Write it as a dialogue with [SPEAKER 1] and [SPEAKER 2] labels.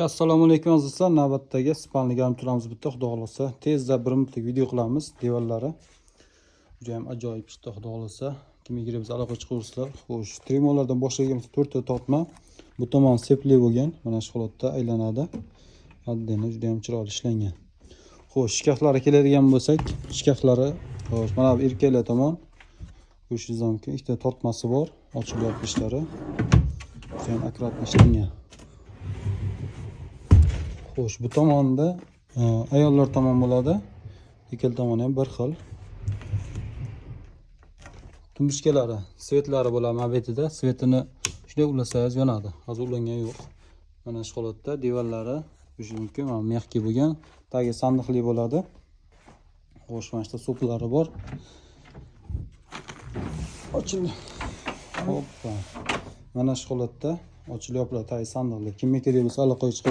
[SPEAKER 1] Assalomu alaykum azizlar. Navbatdagi spalni garnituramiz bitta, xudo xolasa. Tezda 1 minutlik video qilamiz. Devorlari juda ham ajoyib ishda, xudo xolasa. Kimga biz aloqa chiqarsizlar. Xo'sh, trimolardan boshlaganmiz 4 ta tortma. Bu tomon sepli bo'lgan. Mana shu holatda aylanadi. Addini juda ham chiroyli ishlangan. Xo'sh, shkaflari keladigan bo'lsak, shkaflari xo'sh, mana bu erkaklar tomon ko'rishingiz mumkin. Ikkita tortmasi bor, ochib yopishlari. Juda ham akkuratli ishlangan. Xo'sh, bu tomonda ayollar tomon bo'ladi. Ikkala tomoni ham bir xil. Tumbushkalari, svetlari bo'ladi mabetida. Svetini shunday ulasangiz yonadi. Hozir ulangan yo'q. Mana shu holatda devorlari ko'rishingiz mumkin. Mana mexki bo'lgan, tagi sandiqli bo'ladi. Xo'sh, mana shunda so'plari bor. Ochildi. Hoppa. Mana shu holatda ochilib yopiladi, tagi sandiqli. Kimga kerak bo'lsa aloqaga chiqing.